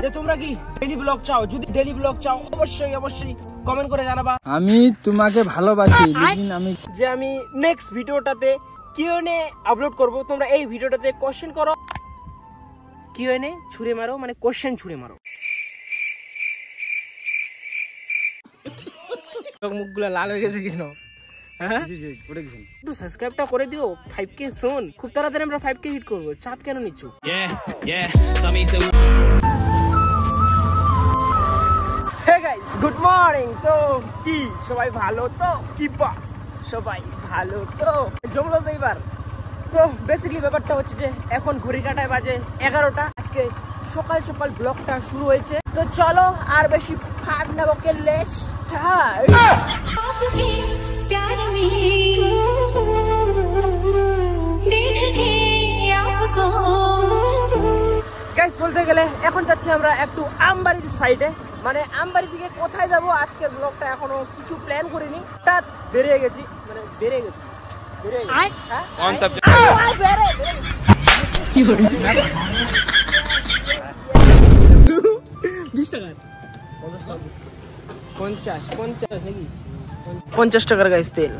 যে তোমরা কি ডেইলি ব্লগ চাও? যদি ডেইলি ব্লগ চাও অবশ্যই অবশ্যই কমেন্ট করে জানাবা। আমি তোমাকে ভালোবাসি, লেকিন আমি নেক্সট ভিডিওটাতে কিউএনএ আপলোড করব। তোমরা এই ভিডিওটাতে কোশ্চেন করো, কিউএনএ ছুঁড়ে মারো, মানে কোশ্চেন ছুঁড়ে মারো। মুখগুলো লাল হয়ে গেছে কৃষ্ণ। হ্যাঁ একটু সাবস্ক্রাইবটা করে দিও। 5K শোন, খুব তাড়াতাড়ি আমরা 5K হিট করবো, চাপ কেন নিচ্ছ? Hey guys, good morning. তো কি সবাই ভালো তো? কি বাস সবাই ভালো তো? জমলো তো এবার। তো বেসিক্যালি ব্যাপারটা হচ্ছে যে এখন ঘড়ি কাটায় বাজে 11টা। আজকে সকাল সকাল ব্লগটা শুরু হয়েছে। তো চলো আর বেশি ফাট নেবো কে লেস গাইস। বলতে গেলে এখন যাচ্ছি আমরা একটু আমবাড়ির সাইডে। মানে আমবাড়ি থেকে কোথায় যাব আজকের ব্লগটা এখনো কিছু প্ল্যান করিনি। হঠাৎ বেরিয়ে গেছি, মানে বেরিয়ে গেছি। পঞ্চাশ টাকার গাইস তেল।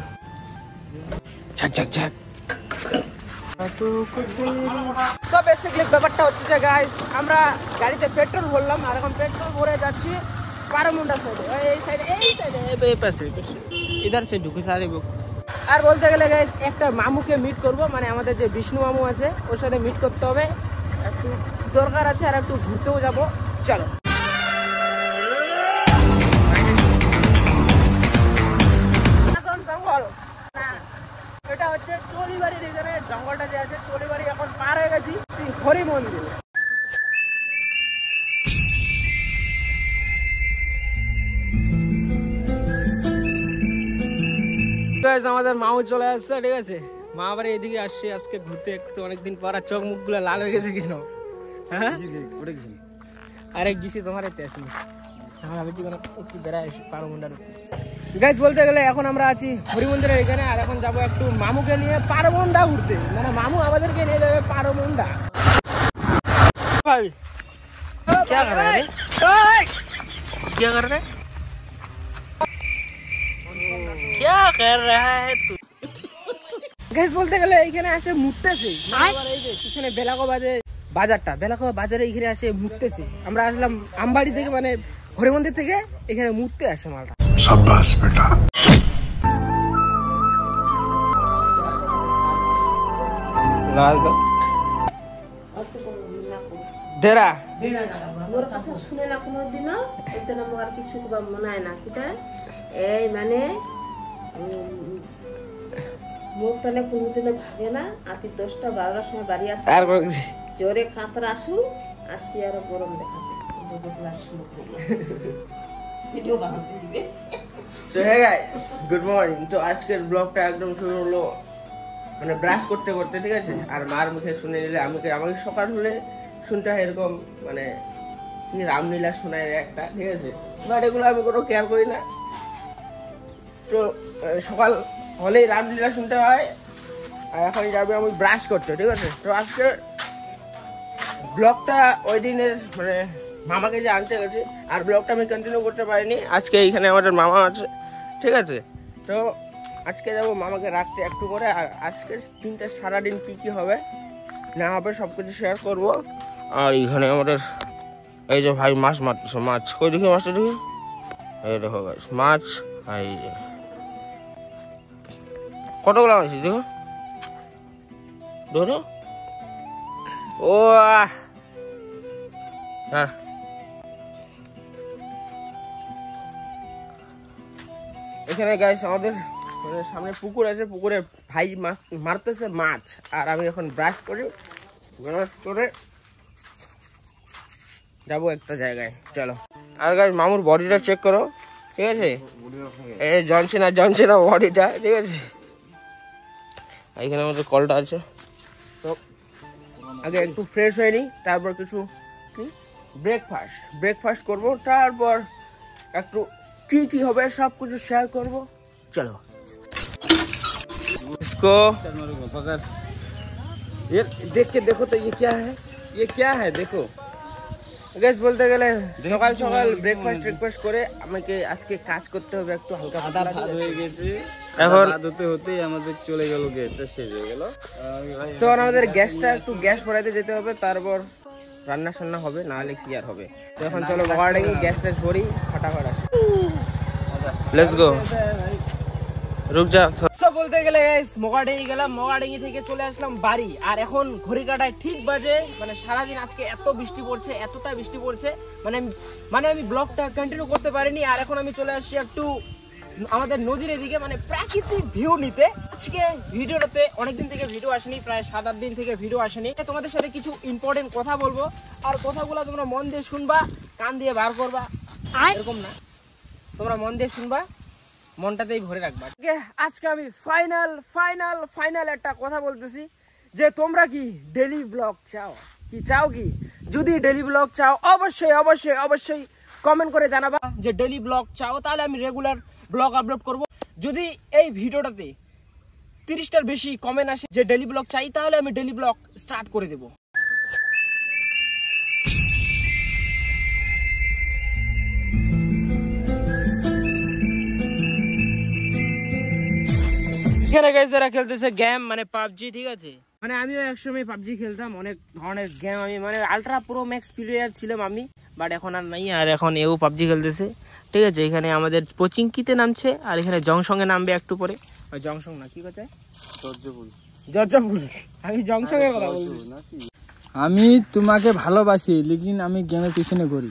তো বেসিক্যালি ব্যাপারটা হচ্ছে যে গাইস, আমরা গাড়িতে পেট্রোল ভরলাম আর এখন পেট্রোল ভরে যাচ্ছি পারমুন্ডা সাইডে। এই পাশে ইধার সে ঢুকে সারে। আর বলতে গেলে গাইস একটা মামুকে মিট করব, মানে আমাদের যে বিষ্ণু মামু আছে ওর সাথে মিট করতে হবে, একটু দরকার আছে আর একটু ঘুরতেও যাব। চলো জঙ্গল, এটা হচ্ছে চলিবাড়ির এখানে জঙ্গলটা যে আছে, চলিবাড়ি এখন পার হয়ে গেছি হরি মন্দির। আমাদের মাও চলে আসছে, ঠিক আছে? মা আবার এদিকে আসছে আজকে ঘুরতে, একটু অনেকদিন পর। চোখ মুখগুলো লাল হয়ে গেছে কৃষ্ণ। হ্যাঁ আরে গেছি তোমার এতে আসিনি, ভাবছি কোনো একটু বেড়ায় পারমুন্ডার। গাইস বলতে গেলে এখন আমরা আছি হরি মন্দিরের এখানে, আর এখন যাবো একটু মামুকে নিয়ে পারমুন্ডা ঘুরতে। মানে মামু আমাদেরকে নিয়ে যাবে পারমুন্ডা। ভাই क्या कर रहा है? क्या कर रहा है? क्या कर रहा है तू? গাইস বলতে গেলে এইখানে আসে মুততেছে। এই যে পিছনে বেলাকো বাজারটা, বেলাকো বাজারে এইখানে আসে মুততেছে। আমরা আসলাম আমবাড়ি থেকে, মানে হরি মন্দির থেকে এখানে মুততে আসে মালটা। শাবাশ বেটা। লাল দাও দেরা মোর কথা শুনে না কোনোদিন, এটা না মোর কিছু মনে হয় না। কিটা এই মানে মুখ তাহলে কোনোদিনও ভাবে না। আতি 10টা 12টার সময় বাড়ি আসে, জোরে কাতরা আসু আসি আর গরম দেখা যায়। Good morning. তো আজকের ব্লগটা একদম শুরু হলো মানে ব্রাশ করতে করতে, ঠিক আছে? আর মার মুখে শুনে নিলে আমাকে সকাল হলে শুনতে হয় এরকম, মানে কি রামলীলা শোনায় একটা, ঠিক আছে? বাট এগুলো আমি কোনো কেয়ার করি না। তো সকাল হলেই রামলীলা শুনতে হয়। আর এখন যাবে আমি ব্রাশ করতে, ঠিক আছে? তো আজকে ব্লগটা ওই দিনের মানে মামাকে যে আনতে গেছি, আর ব্লগটা আমি কন্টিনিউ করতে পারিনি। আজকে এইখানে আমাদের মামা আছে, ঠিক আছে? তো আজকে যাবো মামাকে রাখতে একটু করে। আর আজকে দিনটা সারাদিন কি কি হবে না হবে সব কিছু শেয়ার করবো। আর এইখানে আমাদের এই যে ভাই মাছ মারতেছে। মাছ কই দেখি, মাছটা দেখি। এই দেখো গাইস মাছ। আর এই যে কতগুলো মাছ দেখো, ধরো। ও এখানে গাইস আমাদের সামনে পুকুর আছে, পুকুরে ভাই মাছ মারতেছে মাছ। আর আমি এখন ব্রাশ করে যাবো একটা জায়গায়। চলো। আর গাইস মামুর বডিটা চেক করো, ঠিক আছে? এই জনসেনা বডিটা, ঠিক আছে? এখানে আমাদের কলটা আছে। তো আগে একটু ফ্রেশ হয়ে নিই, তারপর কিছু ব্রেকফাস্ট করবো। তারপর একটু কি কি হবে সব কিছু শেয়ার করবো। चलो इसको ये देख के देखो तो ये क्या है देखो গাইস বলতে গেলে সকাল সকাল ব্রেকফাস্ট করে আমাকে আজকে কাজ করতে হবে একটু হালকা আদা ভাত হয়ে গেছে, এখন ভাত হতে হতেই আমাদের চলে গেল, গ্যাসটা শেষ হয়ে গেল। তো আমাদের একটু গ্যাস ভরাইতে যেতে হবে, তারপর রান্না হবে, নাহলে কি আর হবে। তো এখন চলো মগাড়ে গ্যাস ট্যাস ভরি, ফটাফট আসি, লেটস গো। রুক যা। তো বলতে গেলে গাইস মগাড়েই গেলাম, মগাড়েই থেকে চলে আসলাম বাড়ি। আর এখন ঘড়ি কাটায় ঠিক বাজে, মানে সারাদিন আজকে এত বৃষ্টি পড়ছে, এতটা বৃষ্টি পড়ছে, মানে আমি ব্লগটা কন্টিনিউ করতে পারিনি। আর এখন আমি চলে আসছি একটু আমাদের নদীর এদিকে, মানে প্রাকৃতিক ভিউ নিতে। আজকে ভিডিওটাতে অনেকদিন থেকে ভিডিও আসেনি, প্রায় 7-8 দিন থেকে ভিডিও আসেনি। তোমাদের সাথে কিছু ইম্পর্টেন্ট কথা বলবো, আর কথাগুলো তোমরা মন দিয়ে শুনবা, কান দিয়ে বার করবা, এরকম না, তোমরা মন দিয়ে শুনবা, মনটাতেই ভরে রাখবা। আজকে আমি ফাইনাল একটা কথা বলতেছি, যে তোমরা কি ডেইলি ব্লগ চাও কি? যদি ডেইলি ব্লগ চাও অবশ্যই কমেন্ট করে জানাবা যে ডেইলি ব্লগ চাও, তাহলে আমি রেগুলার ব্লগ আপলোড করব। যদি এই ভিডিওটাতে 30টার বেশি কমেন্ট আসে যে ডেইলি ব্লগ চাই, তাহলে আমি ডেইলি ব্লগ স্টার্ট করে দেব। এখানে গাইস যারা খেলতেছে গেম, মানে পাবজি, ঠিক আছে, মানে আমিও একসময় পাবজি খেলতাম, অনেক ধরনের গেম, আমি মানে আলট্রা প্রো ম্যাক্স প্লেয়ার ছিলাম আমি, বাট এখন আর নাই। আর এখন এও পাবজি খেলতেছে, ঠিক আছে। এখানে আমাদের পচিংকিতে নামছে, আর এখানে জংসং এ নামবে একটু পরে। জংসং না, কি কথা, জর্জপুর। আমি জংসং এর কথা বলছি। আমি তোমাকে ভালোবাসি, লেকিন আমি গেমের পিছনে ঘুরি।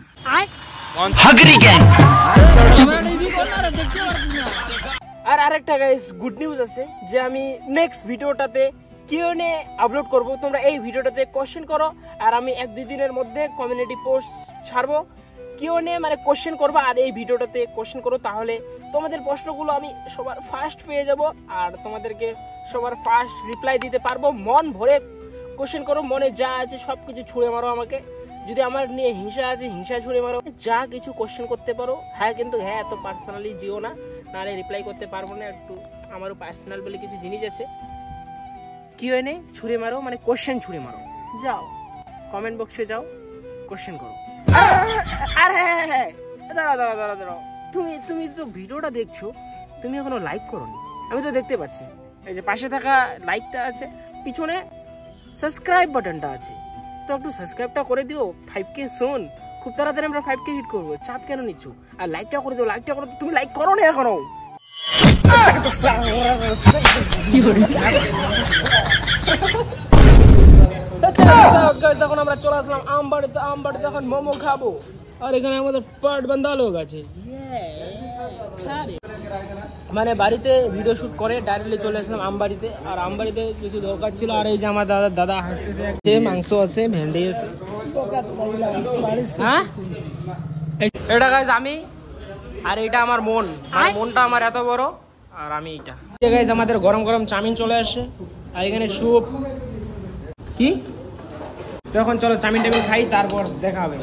আর আরেকটা গাইস গুড নিউজ আছে, যে আমি নেক্সট ভিডিওটাতে কিউএনএ আপলোড করব। তোমরা এই ভিডিওটাতে কোশ্চেন করো, আর আমি 1-2 দিনের মধ্যে কমিউনিটি পোস্ট ছাড়বো, কিউএনএ মানে কোশ্চেন করবা, আর এই ভিডিওটাতে কোশ্চেন করো, তাহলে তোমাদের প্রশ্নগুলো আমি সবার ফার্স্ট পেয়ে যাব, আর তোমাদেরকে সবার ফার্স্ট রিপ্লাই দিতে পারবো। মন ভরে কোশ্চেন করো, মনে যা আছে সবকিছু ছুঁড়ে মারো আমাকে। যদি আমার নিয়ে হিংসা আছে, হিংসা ছুঁড়ে মারো, যা কিছু কোশ্চেন করতে পারো। হ্যাঁ, কিন্তু হ্যাঁ এত পার্সোনালি যেও না, নাহলে রিপ্লাই করতে পারবো না। একটু আমারও পার্সোনাল বলে কিছু জিনিস আছে। কিউএনএ ছুঁড়ে মারো, মানে কোশ্চেন ছুঁড়ে মারো, যাও কমেন্ট বক্সে যাও, কোশ্চেন করো। আর হ্যাঁ, দাঁড়াও, তুমি তো ভিডিওটা দেখছো, তুমি এখনো লাইক করোনি, আমি তো দেখতে পাচ্ছি। এই যে পাশে থাকা লাইকটা আছে, পিছনে সাবস্ক্রাইব বাটনটা আছে, তো একটু সাবস্ক্রাইবটা করে দিও। 5K শোন, খুব তাড়াতাড়ি আমরা 5K হিট করবো, চাপ কেন নিচ্ছ? আর লাইকটা করে দিও, লাইকটা করে, তুমি লাইক করো না এখনো। তখন আমরা চলে আসলাম আমবাড়িতে এখন মোমো খাবো, আর এখানে আমাদের পাট বান্ধা লোক আছে, মানে বাড়িতে ভিডিও শুট করে ডাইরেক্টলি চলে আসলাম আমবাড়িতে। আর আমবাড়িতে কিছু দরকার ছিল, আর এই যে আমার দাদা হাসতেছে, মাংস আছে, ভেন্ডি আছে। হ্যাঁ, এটা গাইজ আমি, আর এটা আমার মনটা আমার এত বড়, আর আমি এইটা। গাইজ আমাদের গরম চাউমিন চলে আসে, আর এখানে স্যুপ। কি তো এখন চলো চাউমিন খাই, তারপর দেখা হবে।